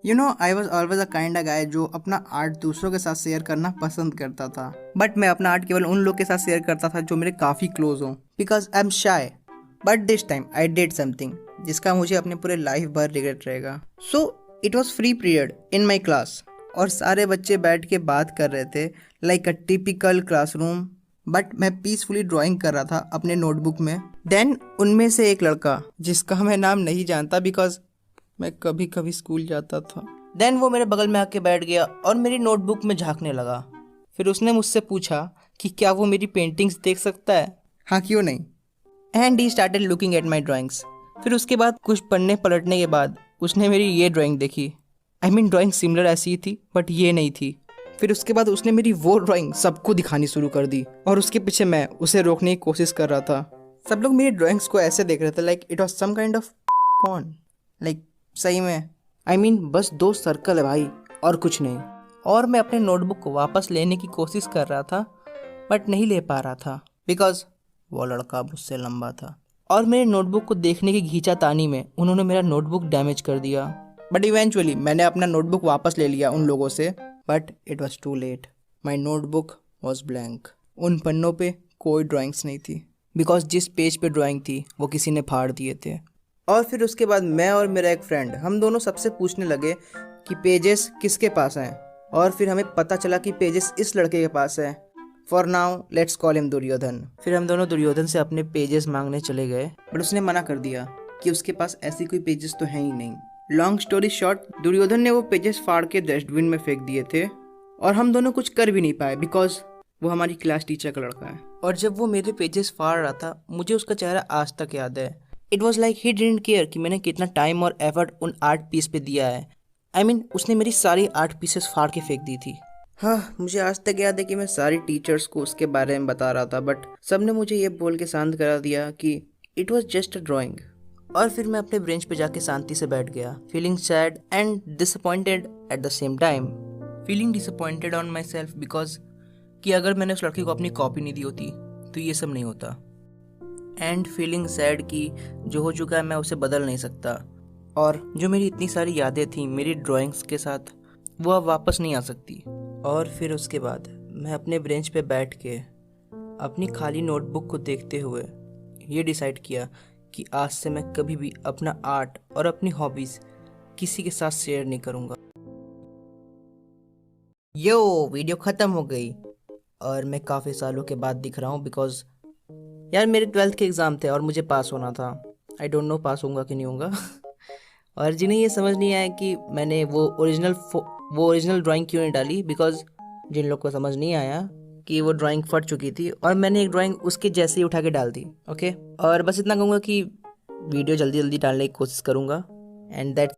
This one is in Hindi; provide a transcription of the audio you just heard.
I was always a kind guy जो अपना आर्ट दूसरों के साथ शेयर करना पसंद करता था। बट मैं अपना आर्ट केवल उन लोग के साथ शेयर करता था जो मेरे काफ़ी क्लोज हों, because I am shy. But this time I did something जिसका मुझे अपने पूरे लाइफ भर रिग्रेट रहेगा। So it was free period in my class और सारे बच्चे बैठ के बात कर रहे थे like a typical classroom. But मैं पीसफुली ड्राइंग कर रहा था अपने नोटबुक में। देन उनमें से एक लड़का, जिसका मैं नाम नहीं जानता बिकॉज मैं कभी कभी स्कूल जाता था, देन वो मेरे बगल में आके बैठ गया और मेरी नोटबुक में झांकने लगा। फिर उसने मुझसे पूछा कि क्या वो मेरी पेंटिंग्स देख सकता है। हाँ, क्यों नहीं। And he started looking at my drawings. फिर उसके बाद कुछ पढ़ने पलटने के बाद उसने मेरी ये ड्राइंग देखी। आई मीन ड्राइंग सिमिलर ऐसी ही थी बट ये नहीं थी। फिर उसके बाद उसने मेरी वो ड्राइंग सबको दिखानी शुरू कर दी और उसके पीछे मैं उसे रोकने की कोशिश कर रहा था। सब लोग मेरी ड्राइंग्स को ऐसे देख रहे थे like it was some kind of porn. Like सही में आई मीन बस 2 सर्कल है भाई और कुछ नहीं। और मैं अपने नोटबुक को वापस लेने की कोशिश कर रहा था बट नहीं ले पा रहा था बिकॉज वो लड़का मुझसे लंबा था। और मेरे नोटबुक को देखने की खींचातानी में उन्होंने मेरा नोटबुक डैमेज कर दिया। बट इवेंचुअली मैंने अपना नोटबुक वापस ले लिया उन लोगों से। But it was too late. My notebook was blank. उन पन्नों पे कोई ड्राइंग्स नहीं थी बिकॉज जिस पेज पे ड्राइंग थी वो किसी ने फाड़ दिए थे। और फिर उसके बाद मैं और मेरा एक फ्रेंड, हम दोनों सबसे पूछने लगे कि पेजेस किसके पास हैं। और फिर हमें पता चला कि पेजेस इस लड़के के पास है। For now let's call him Duryodhan. फिर हम दोनों दुर्योधन से अपने पेजेस मांगने चले गए बट उसने मना कर दिया कि उसके पास ऐसी कोई पेजेस तो हैं ही नहीं। लॉन्ग स्टोरी शॉर्ट, दुर्योधन ने वो पेजेस फाड़ के डस्टबिन में फेंक दिए थे और हम दोनों कुछ कर भी नहीं पाए बिकॉज वो हमारी क्लास टीचर का लड़का है। और जब वो मेरे पेजेस फाड़ रहा था मुझे उसका चेहरा आज तक याद है। It was like he didn't care कि मैंने कितना टाइम और एफर्ट उन आर्ट पीस पे दिया है। आई मीन उसने मेरी सारी आर्ट पीसेस फाड़ के फेंक दी थी। हाँ, मुझे आज तक याद है कि मैं सारी टीचर्स को उसके बारे में बता रहा था बट सबने मुझे ये बोल के शांत करा दिया कि it was just a drawing. और फिर मैं अपने ब्रेंच पे जाके शांति से बैठ गया, feeling sad and disappointed at the same time. Feeling disappointed on my self because कि अगर मैंने उस लड़के को अपनी कॉपी नहीं दी होती तो ये सब नहीं होता। एंड फीलिंग सैड कि जो हो चुका है मैं उसे बदल नहीं सकता और जो मेरी इतनी सारी यादें थी मेरी ड्राइंग्स के साथ वो अब वापस नहीं आ सकती। और फिर उसके बाद मैं अपने ब्रेंच पे बैठ के अपनी खाली नोटबुक को देखते हुए ये डिसाइड किया कि आज से मैं कभी भी अपना आर्ट और अपनी हॉबीज़ किसी के साथ शेयर नहीं करूँगा। यो वीडियो ख़त्म हो गई और मैं काफ़ी सालों के बाद दिख रहा हूँ बिकॉज यार मेरे 12th के एग्ज़ाम थे और मुझे पास होना था। आई डोंट नो पास होऊंगा कि नहीं होऊंगा और जिन्हें ये समझ नहीं आया कि मैंने वो ओरिजिनल ड्राइंग क्यों नहीं डाली बिकॉज जिन लोग को समझ नहीं आया कि वो ड्राइंग फट चुकी थी और मैंने एक ड्राइंग उसके जैसे ही उठा के डाल दी। ओके, और बस इतना कहूँगा कि वीडियो जल्दी जल्दी डालने की कोशिश करूँगा एंड दैट